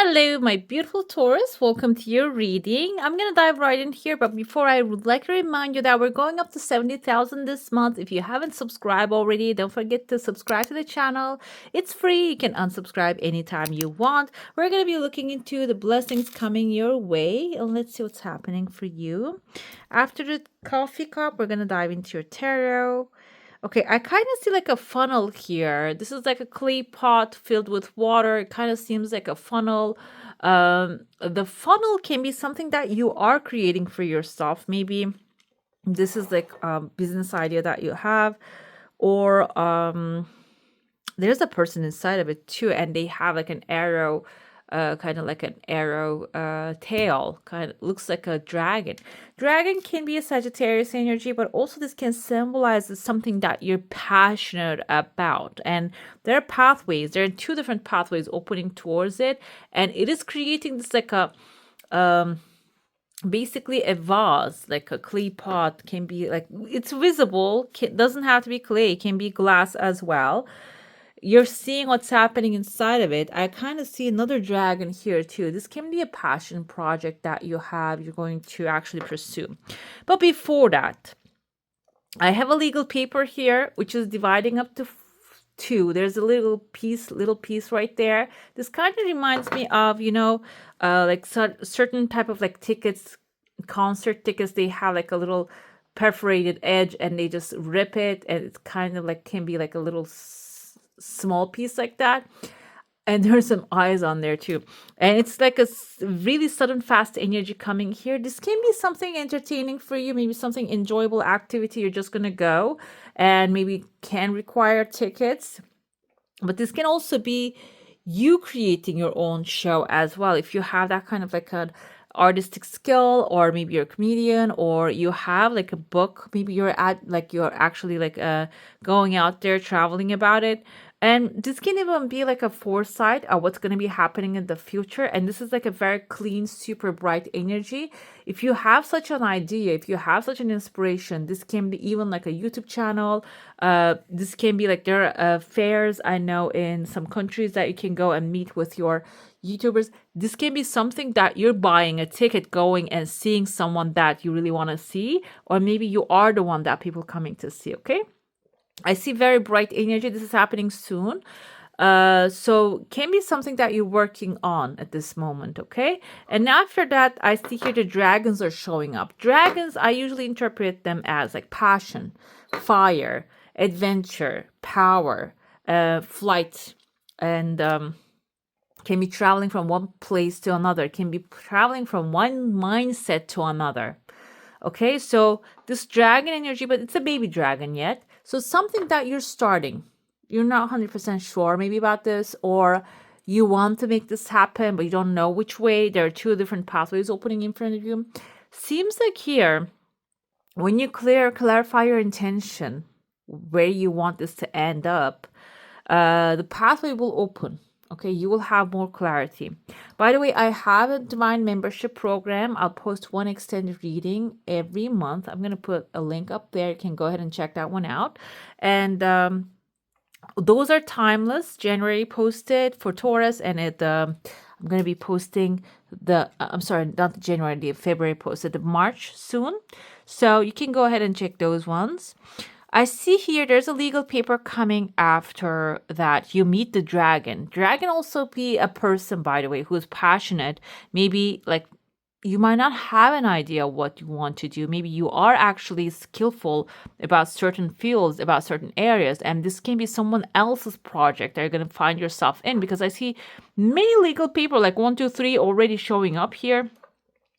Hello, my beautiful Taurus. Welcome to your reading. I'm going to dive right in here, but before I would like to remind you that we're going up to 70,000 this month. If you haven't subscribed already, don't forget to subscribe to the channel. It's free. You can unsubscribe anytime you want. We're going to be looking into the blessings coming your way, and let's see what's happening for you. After the coffee cup, we're going to dive into your tarot. Okay, I kind of see like a funnel here. This is like a clay pot filled with water. It kind of seems like a funnel. The funnel can be something that you are creating for yourself. Maybe this is like a business idea that you have, or there's a person inside of it too, and they have like an arrow, kind of like an arrow tail, kind of looks like a dragon. Dragon can be a Sagittarius energy, but also this can symbolize something that you're passionate about. And there are pathways. There are two different pathways opening towards it, and it is creating this like a basically a vase, like a clay pot. Can be like, it's visible, doesn't have to be clay, it can be glass as well. You're seeing what's happening inside of it. I kind of see another dragon here too. This can be a passion project that you have, you're going to actually pursue. But before that, I have a legal paper here, which is dividing up to two. There's a little piece right there. This kind of reminds me of, like certain type of like tickets, concert tickets. They have like a little perforated edge and they just rip it, and it's kind of like, can be like a little small piece like that, and there's some eyes on there too, and it's like a really sudden fast energy coming here. This can be something entertaining for you, maybe something enjoyable activity you're just gonna go, and maybe can require tickets, but this can also be you creating your own show as well. If you have that kind of like an artistic skill, or maybe you're a comedian, or you have like a book, maybe you're actually like going out there traveling about it. And this can even be like a foresight of what's going to be happening in the future. And this is like a very clean, super bright energy. If you have such an idea, if you have such an inspiration, this can be even like a YouTube channel. This can be like, there are fairs, I know, in some countries that you can go and meet with your YouTubers. This can be something that you're buying a ticket, going and seeing someone that you really want to see, or maybe you are the one that people coming to see. Okay, I see very bright energy. This is happening soon. So can be something that you're working on at this moment. Okay, and after that, I see here the dragons are showing up. Dragons, I usually interpret them as like passion, fire, adventure, power, flight, and can be traveling from one place to another, can be traveling from one mindset to another. Okay, so this dragon energy, but it's a baby dragon yet. So something that you're starting, you're not 100% sure maybe about this, or you want to make this happen, but you don't know which way. There are two different pathways opening in front of you. Seems like here, when you clarify your intention, where you want this to end up, the pathway will open. Okay, you will have more clarity. By the way, I have a divine membership program. I'll post one extended reading every month. I'm going to put a link up there. You can go ahead and check that one out. And those are timeless. January posted for Taurus, and I'm going to be posting I'm sorry, not the January, the February posted, the March soon. So you can go ahead and check those ones. I see here there's a legal paper coming after that. You meet the dragon. Dragon also be a person, by the way, who is passionate. Maybe like you might not have an idea what you want to do. Maybe you are actually skillful about certain fields, about certain areas, and this can be someone else's project that you're going to find yourself in, because I see many legal people, like 1, 2, 3 already showing up here.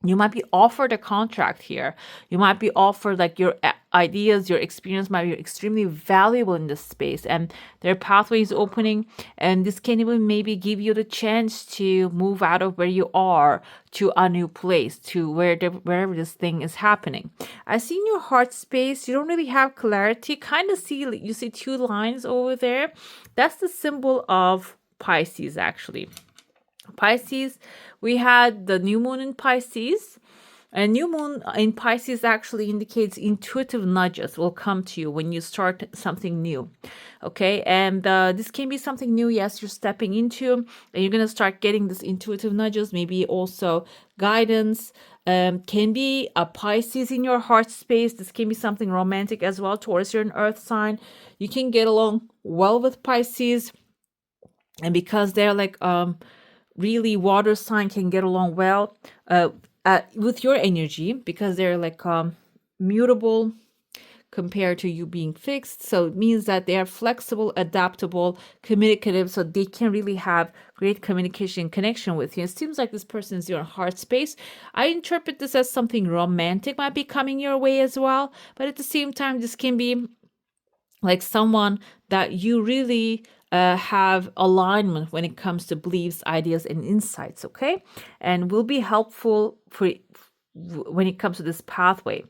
You might be offered a contract here. You might be offered like your ideas, your experience might be extremely valuable in this space, and there are pathways opening, and this can even maybe give you the chance to move out of where you are to a new place, to wherever this thing is happening. I see in your heart space, you don't really have clarity. Kind of see, you see two lines over there. That's the symbol of Pisces, actually. Pisces, we had the new moon in Pisces. A new moon in Pisces actually indicates intuitive nudges will come to you when you start something new. Okay, and this can be something new, yes, you're stepping into, and you're going to start getting this intuitive nudges, maybe also guidance. Can be a Pisces in your heart space. This can be something romantic as well. Taurus, you're an earth sign. You can get along well with Pisces, and because they're like really water sign, can get along well with your energy, because they're like mutable compared to you being fixed. So it means that they are flexible, adaptable, communicative, so they can really have great communication connection with you. It seems like this person is your heart space. I interpret this as something romantic might be coming your way as well, but at the same time, this can be like someone that you really have alignment when it comes to beliefs, ideas, and insights, okay? And will be helpful for when it comes to this pathway.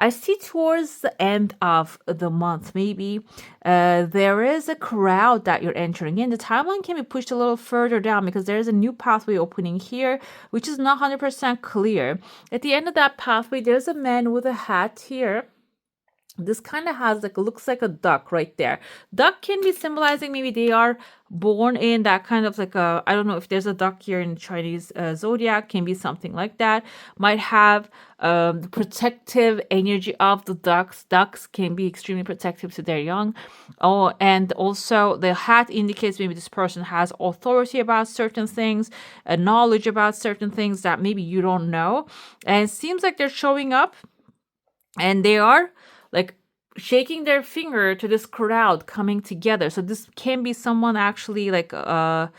I see towards the end of the month, maybe there is a crowd that you're entering in. The timeline can be pushed a little further down because there is a new pathway opening here, which is not 100% clear. At the end of that pathway, there's a man with a hat here. This kind of has like, looks like a duck right there. Duck can be symbolizing maybe they are born in that kind of like a, I don't know if there's a duck here in Chinese zodiac, can be something like that. Might have the protective energy of the ducks. Ducks can be extremely protective to their young. Oh, and also the hat indicates maybe this person has authority about certain things, knowledge about certain things that maybe you don't know. And it seems like they're showing up and they are like shaking their finger to this crowd coming together. So this can be someone actually like the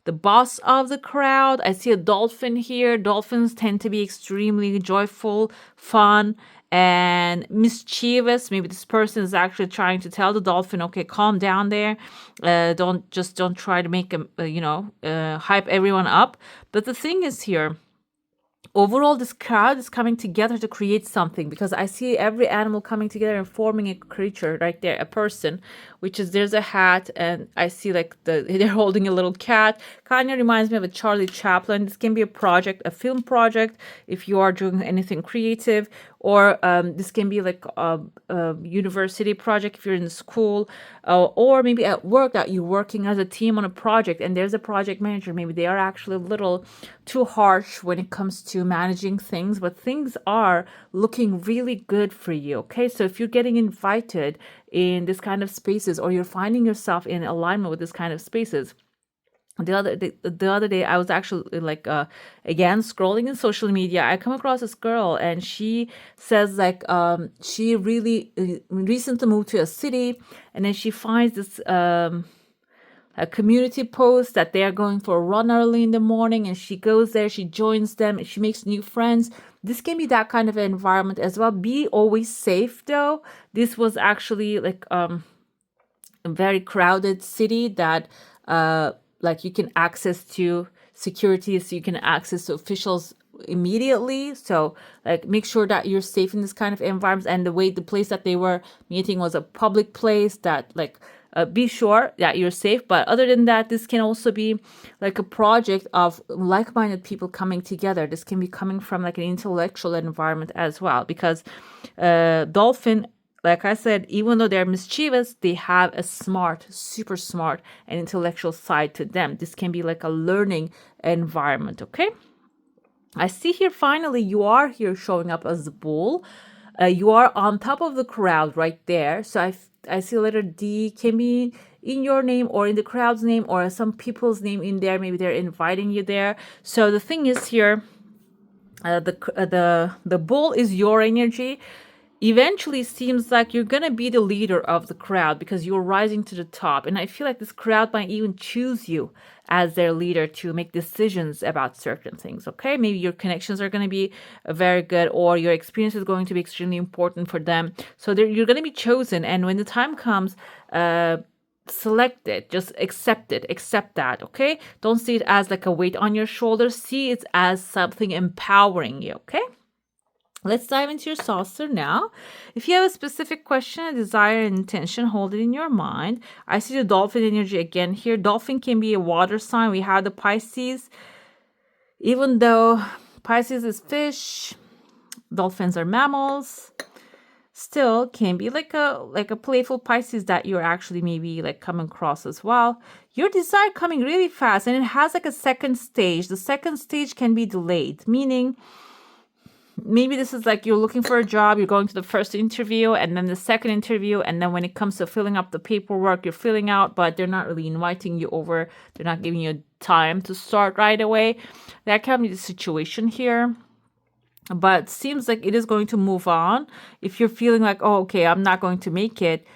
boss of the crowd. I see a dolphin here. Dolphins tend to be extremely joyful, fun, and mischievous. Maybe this person is actually trying to tell the dolphin, okay, calm down there. Don't try to make them, hype everyone up. But the thing is here, overall, this crowd is coming together to create something, because I see every animal coming together and forming a creature right there, a person, which is, there's a hat, and I see like they're holding a little cat. Kind of reminds me of a Charlie Chaplin. This can be a project, a film project, if you are doing anything creative, or this can be like a university project if you're in school, or maybe at work that you're working as a team on a project and there's a project manager. Maybe they are actually a little too harsh when it comes to managing things, but things are looking really good for you. Okay, so if you're getting invited in this kind of spaces, or you're finding yourself in alignment with this kind of spaces. The other day, I was actually like again scrolling in social media. I come across this girl, and she says like she really recently moved to a city, and then she finds this a community post that they are going for a run early in the morning, and she goes there, she joins them, and she makes new friends. This can be that kind of environment as well. Be always safe though. This was actually like a very crowded city that like you can access to security, so you can access to officials immediately. So like make sure that you're safe in this kind of environment. And the place that they were meeting was a public place, that like be sure that you're safe. But other than that, this can also be like a project of like-minded people coming together. This can be coming from like an intellectual environment as well, because dolphin, like I said, even though they're mischievous, they have a smart, super smart, and intellectual side to them. This can be like a learning environment, okay? I see here, finally, you are here showing up as the bull. You are on top of the crowd right there. So I see letter D can be in your name or in the crowd's name or some people's name in there. Maybe they're inviting you there. So the thing is here, the bull is your energy. Eventually seems like you're gonna be the leader of the crowd because you're rising to the top, and I feel like this crowd might even choose you as their leader to make decisions about certain things. Okay, maybe your connections are going to be very good, or your experience is going to be extremely important for them, so you're going to be chosen. And when the time comes, select it, just accept that. Okay, don't see it as like a weight on your shoulders, see it as something empowering you. Okay, let's dive into your saucer now. If you have a specific question, a desire, and intention, hold it in your mind. I see the dolphin energy again here. Dolphin can be a water sign. We have the Pisces. Even though Pisces is fish, Dolphins are mammals. Still can be like a playful Pisces that you're actually maybe like come across as well. Your desire coming really fast, and it has like a second stage. The second stage can be delayed, meaning maybe this is like you're looking for a job, you're going to the first interview and then the second interview, and then when it comes to filling up the paperwork, you're filling out, but they're not really inviting you over. They're not giving you time to start right away. That can be the situation here. But seems like it is going to move on. If you're feeling like, oh, okay, I'm not going to make it,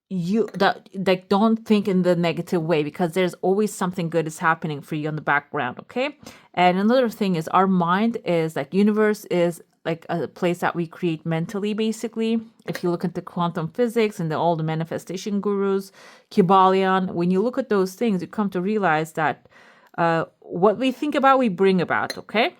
you that like don't think in the negative way, because there's always something good is happening for you in the background. Okay. And another thing is our mind is like universe is like a place that we create mentally, basically. If you look at the quantum physics and all the manifestation gurus, Kybalion, when you look at those things, you come to realize that what we think about, we bring about. Okay.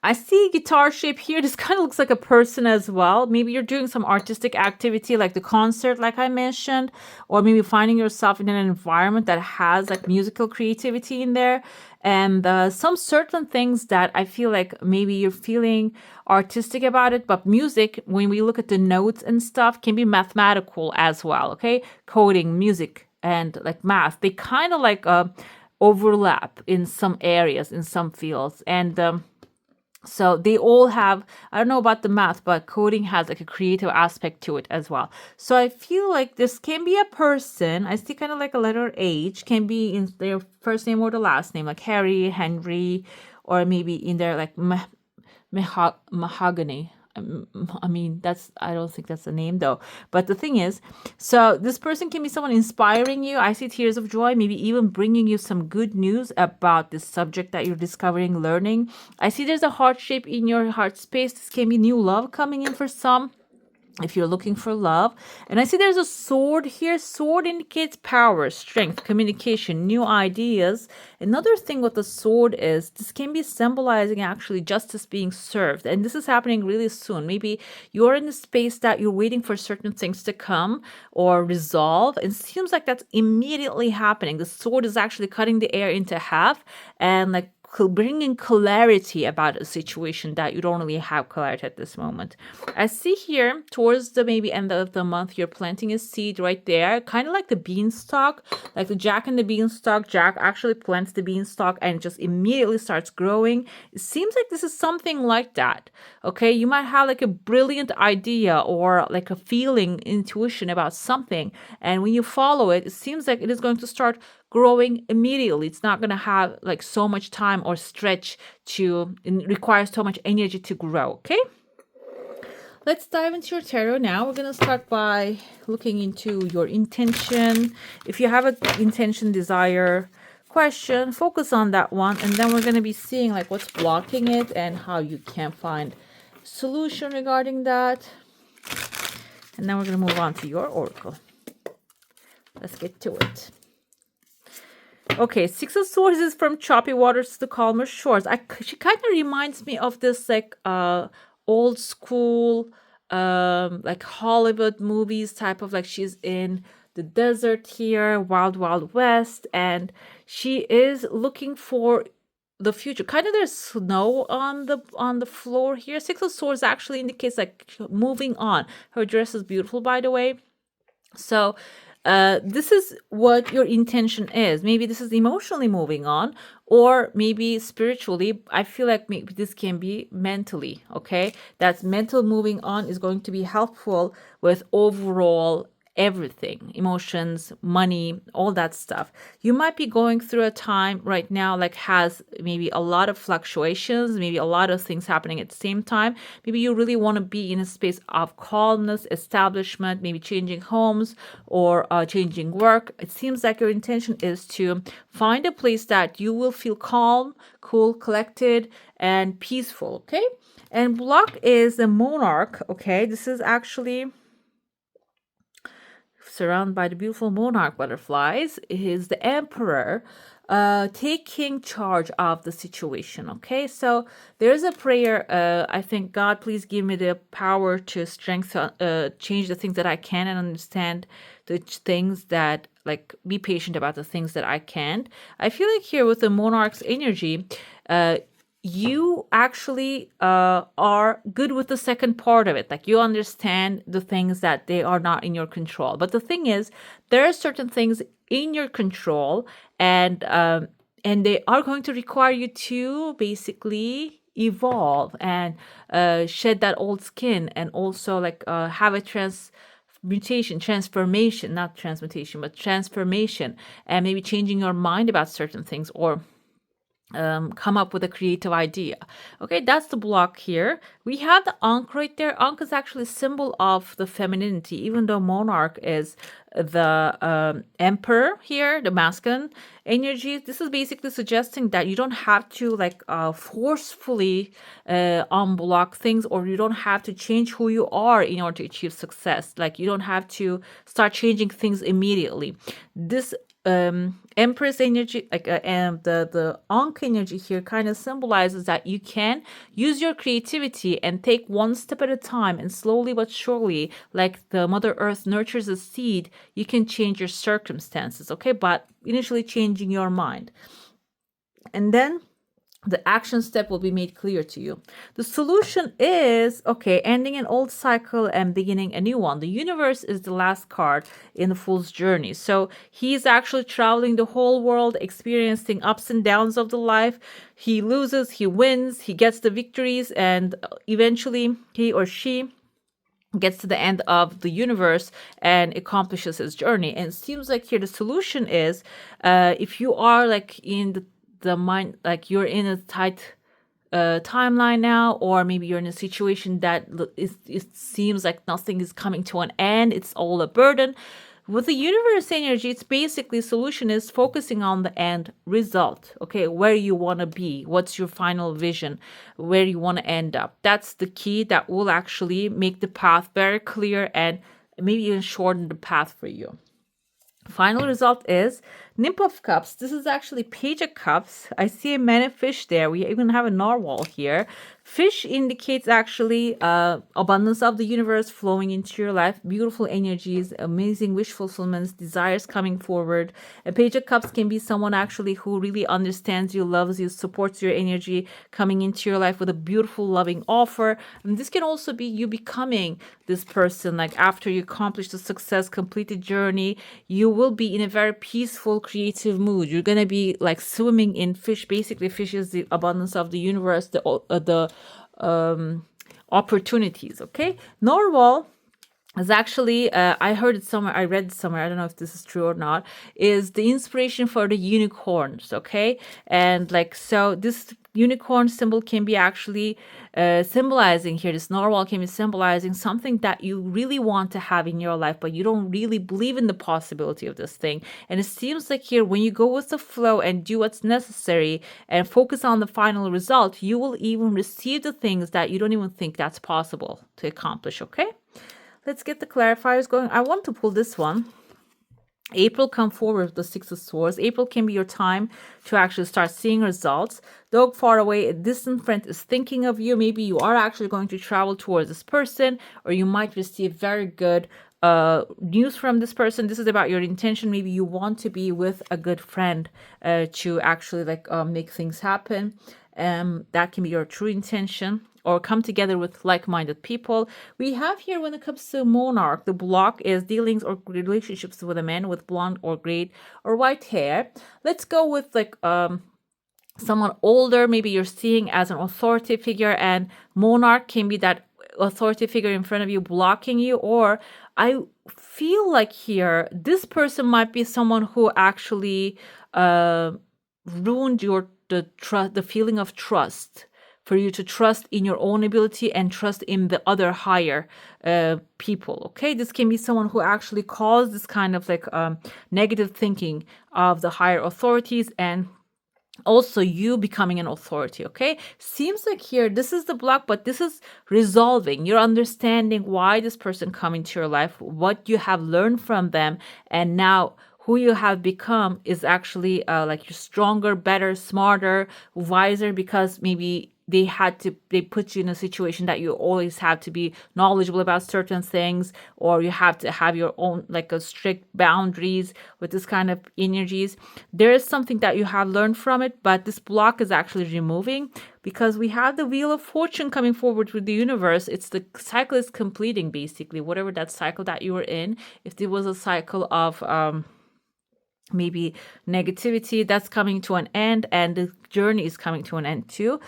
I see guitar shape here. This kind of looks like a person as well. Maybe you're doing some artistic activity like the concert, like I mentioned, or maybe finding yourself in an environment that has like musical creativity in there. And some certain things that I feel like maybe you're feeling artistic about it, but music, when we look at the notes and stuff, can be mathematical as well. Okay. Coding, music, and like math, they kind of like overlap in some areas, in some fields. And, so they all have, I don't know about the math, but coding has like a creative aspect to it as well. So I feel like this can be a person. I see kind of like a letter H, can be in their first name or the last name, like Harry, Henry, or maybe in their like mahogany. I mean, I don't think that's a name though. But the thing is, so this person can be someone inspiring you. I see tears of joy, maybe even bringing you some good news about this subject that you're discovering, learning. I see there's a heart shape in your heart space. This can be new love coming in for some, if you're looking for love. And I see there's a sword here. Sword indicates power, strength, communication, new ideas. Another thing with the sword is this can be symbolizing actually justice being served. And this is happening really soon. Maybe you're in a space that you're waiting for certain things to come or resolve. It seems like that's immediately happening. The sword is actually cutting the air into half and like bringing clarity about a situation that you don't really have clarity at this moment. I see here towards the maybe end of the month, you're planting a seed right there, kind of like the beanstalk, like the Jack and the beanstalk. Jack actually plants the beanstalk and just immediately starts growing. It seems like this is something like that. Okay, you might have like a brilliant idea or like a feeling, intuition about something, and when you follow it, it seems like it is going to start growing immediately. It's not going to have like so much time or stretch to, it requires so much energy to grow. Okay. Let's dive into your tarot now. We're going to start by looking into your intention. If you have an intention, desire, question, focus on that one. And then we're going to be seeing like what's blocking it and how you can find solution regarding that. And then we're going to move on to your oracle. Let's get to it. Okay, Six of Swords is from choppy waters to calmer shores. She kind of reminds me of this like old school like Hollywood movies type of, like she's in the desert here, wild wild west, and she is looking for the future. Kind of there's snow on the floor here. Six of Swords actually indicates like moving on. Her dress is beautiful, by the way. So this is what your intention is. Maybe this is emotionally moving on, or maybe spiritually. I feel like maybe this can be mentally, okay? That's mental moving on is going to be helpful with overall everything, emotions, money, all that stuff. You might be going through a time right now like has maybe a lot of fluctuations, maybe a lot of things happening at the same time. Maybe you really want to be in a space of calmness, establishment, maybe changing homes or changing work. It seems like your intention is to find a place that you will feel calm, cool, collected, and peaceful, okay? And block is the monarch, okay? This is actually surrounded by the beautiful monarch butterflies. Is the emperor taking charge of the situation. Okay, so there's a prayer. I think, God, please give me the power to strengthen, change the things that I can, and understand the things that, like, be patient about the things that I can't. I feel like here with the monarch's energy, you actually are good with the second part of it. Like you understand the things that they are not in your control. But the thing is, there are certain things in your control, and they are going to require you to basically evolve and shed that old skin, and also like have a transformation, not transmutation, but transformation, and maybe changing your mind about certain things, or come up with a creative idea. Okay, that's the block here. We have the Ankh right there. Ankh is actually a symbol of the femininity, even though Monarch is the emperor here, the masculine energy. This is basically suggesting that you don't have to like forcefully unblock things, or you don't have to change who you are in order to achieve success. Like you don't have to start changing things immediately. This Empress energy, like and the Ankh energy here kind of symbolizes that you can use your creativity and take one step at a time, and slowly but surely, like the Mother Earth nurtures a seed, you can change your circumstances, okay? But initially changing your mind. And then the action step will be made clear to you. The solution is, okay, ending an old cycle and beginning a new one. The universe is the last card in the fool's journey. So he's actually traveling the whole world, experiencing ups and downs of the life. He loses, he wins, he gets the victories, and eventually he or she gets to the end of the universe and accomplishes his journey. And it seems like here the solution is, if you are like in the mind, like you're in a tight timeline now, or maybe you're in a situation that it seems like nothing is coming to an end, it's all a burden. With the universe energy, it's basically solution is focusing on the end result. Okay, where you want to be, what's your final vision, where you want to end up. That's the key that will actually make the path very clear, and maybe even shorten the path for you. Final result is Nymph of Cups. This is actually Page of Cups. I see a man of fish there. We even have a narwhal here. Fish indicates actually abundance of the universe flowing into your life, beautiful energies, amazing wish fulfillments, desires coming forward. A Page of Cups can be someone actually who really understands you, loves you, supports your energy, coming into your life with a beautiful, loving offer. And this can also be you becoming this person. Like after you accomplish the success, completed journey, you will be in a very peaceful, creative mood. You're gonna be like swimming in fish. Basically, fish is the abundance of the universe, the opportunities. Okay, narwhal is actually I heard it somewhere, I read it somewhere, I don't know if this is true or not, is the inspiration for the unicorns. Okay, and like so this unicorn symbol can be actually symbolizing here, this narwhal can be symbolizing something that you really want to have in your life, but you don't really believe in the possibility of this thing. And it seems like here, when you go with the flow and do what's necessary and focus on the final result, you will even receive the things that you don't even think that's possible to accomplish. Okay, let's get the clarifiers going. I want to pull this one. April, come forward with the Six of Swords. April can be your time to actually start seeing results. Dog far away, a distant friend is thinking of you. Maybe you are actually going to travel towards this person, or you might receive very good news from this person. This is about your intention. Maybe you want to be with a good friend to actually like make things happen. That can be your true intention, or come together with like-minded people. We have here, when it comes to Monarch, the block is dealings or relationships with a man with blonde or gray or white hair. Let's go with like someone older, maybe you're seeing as an authority figure, and Monarch can be that authority figure in front of you blocking you. Or I feel like here this person might be someone who actually ruined the feeling of trust, for you to trust in your own ability and trust in the other higher people. Okay, this can be someone who actually caused this kind of like negative thinking of the higher authorities, and also you becoming an authority. Okay, seems like here this is the block, but this is resolving. You're understanding why this person come into your life, what you have learned from them, and now who you have become is actually like you're stronger, better, smarter, wiser, because maybe they put you in a situation that you always have to be knowledgeable about certain things, or you have to have your own like a strict boundaries with this kind of energies. There is something that you have learned from it, but this block is actually removing, because we have the wheel of fortune coming forward with the universe. It's the cycle is completing, basically, whatever that cycle that you were in. If there was a cycle of maybe negativity, that's coming to an end, and the journey is coming to an end too.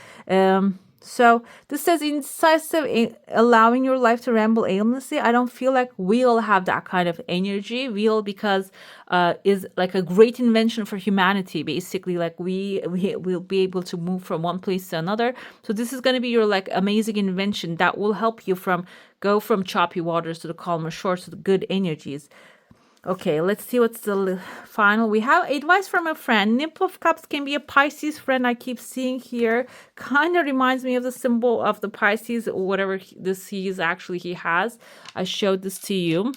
So this says incisive, allowing your life to ramble aimlessly. I don't feel like we'll have that kind of energy. We'll, because is like a great invention for humanity. Basically, like we will be able to move from one place to another. So this is going to be your like amazing invention that will help you go from choppy waters to the calmer shores, to the good energies. Okay, let's see what's the final. We have advice from a friend. Nymph of Cups can be a Pisces friend. I keep seeing here. Kind of reminds me of the symbol of the Pisces, or whatever he has. I showed this to you.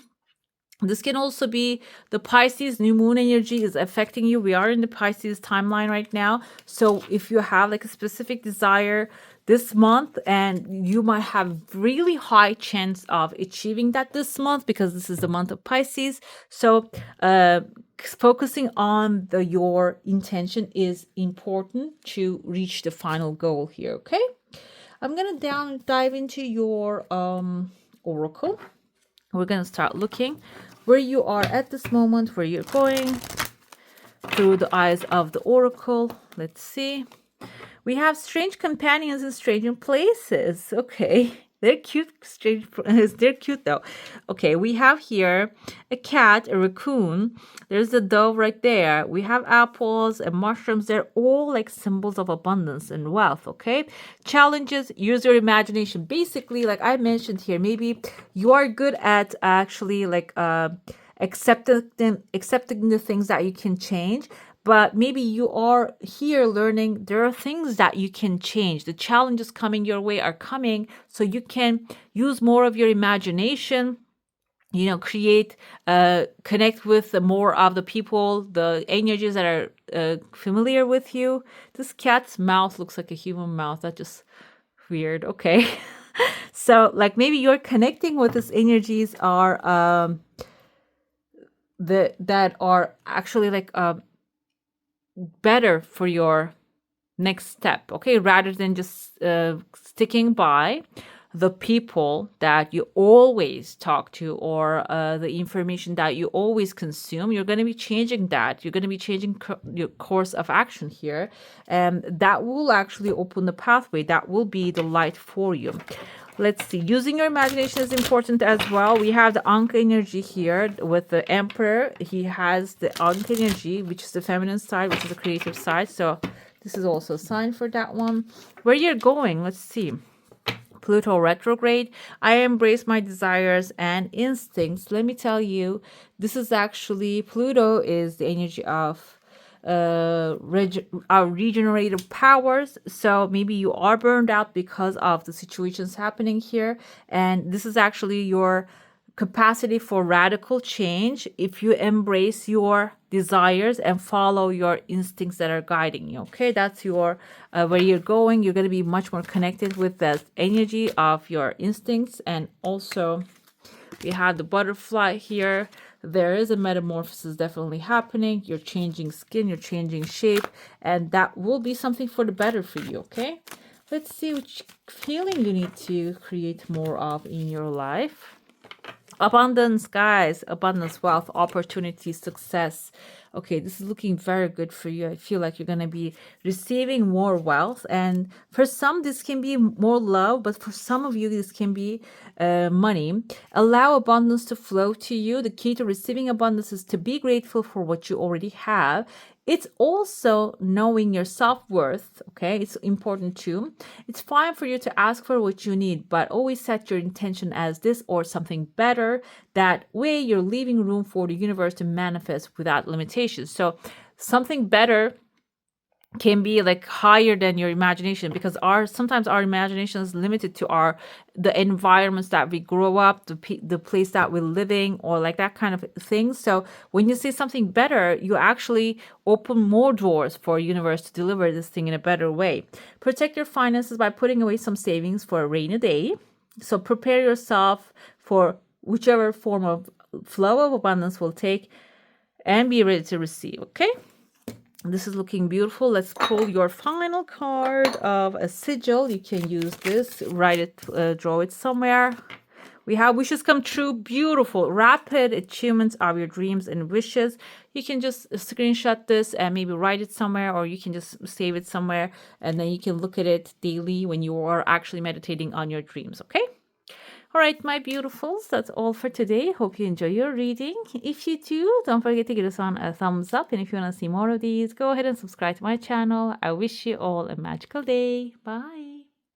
This can also be the Pisces new moon energy is affecting you. We are in the Pisces timeline right now. So if you have like a specific desire this month, and you might have really high chance of achieving that this month, because this is the month of Pisces. So focusing on your intention is important to reach the final goal here. Okay, I'm gonna dive into your oracle. We're gonna start looking where you are at this moment, where you're going through the eyes of the oracle. Let's see. We have strange companions in strange places. Okay. They're cute. They're cute though. Okay, we have here a cat, a raccoon. There's a dove right there. We have apples and mushrooms. They're all like symbols of abundance and wealth. Okay. Challenges, use your imagination. Basically, like I mentioned here, maybe you are good at actually like accepting the things that you can change. But maybe you are here learning there are things that you can change. The challenges coming your way are coming, so you can use more of your imagination, create, connect with more of the people, the energies that are familiar with you. This cat's mouth looks like a human mouth. That's just weird. Okay. So like maybe you're connecting with these energies are that are actually like better for your next step, okay, rather than just sticking by the people that you always talk to, or the information that you always consume. You're going to be changing that. You're going to be changing your course of action here, and that will actually open the pathway. That will be the light for you. Let's see. Using your imagination is important as well. We have the Ankh energy here with the Emperor. He has the Ankh energy, which is the feminine side, which is the creative side. So this is also a sign for that one. Where you're going, let's see. Pluto retrograde. I embrace my desires and instincts. Let me tell you, this is actually, Pluto is the energy of our regenerative powers. So maybe you are burned out because of the situations happening here, and this is actually your capacity for radical change if you embrace your desires and follow your instincts that are guiding you. Okay, that's your where you're going. You're going to be much more connected with the energy of your instincts. And also we have the butterfly here. There is a metamorphosis definitely happening. You're changing skin, you're changing shape, and that will be something for the better for you, okay? Let's see which feeling you need to create more of in your life. Abundance, guys. Abundance, wealth, opportunity, success. Okay, this is looking very good for you. I feel like you're going to be receiving more wealth. And for some, this can be more love, but for some of you, this can be money. Allow abundance to flow to you. The key to receiving abundance is to be grateful for what you already have. It's also knowing your self-worth, okay? It's important too. It's fine for you to ask for what you need, but always set your intention as this or something better. That way you're leaving room for the universe to manifest without limitations. So something better can be like higher than your imagination, because sometimes our imagination is limited to the environments that we grow up, the place that we're living, or like that kind of thing. So when you see something better, you actually open more doors for universe to deliver this thing in a better way. Protect your finances by putting away some savings for a rainy day. So prepare yourself for whichever form of flow of abundance will take, and be ready to receive. Okay, this is looking beautiful. Let's pull your final card of a sigil. You can use this, write it, draw it somewhere. We have wishes come true. Beautiful, rapid achievements of your dreams and wishes. You can just screenshot this and maybe write it somewhere, or you can just save it somewhere, and then you can look at it daily when you are actually meditating on your dreams. Okay? All right, my beautifuls, that's all for today. Hope you enjoy your reading. If you do, don't forget to give us on a thumbs up. And if you want to see more of these, go ahead and subscribe to my channel. I wish you all a magical day. Bye.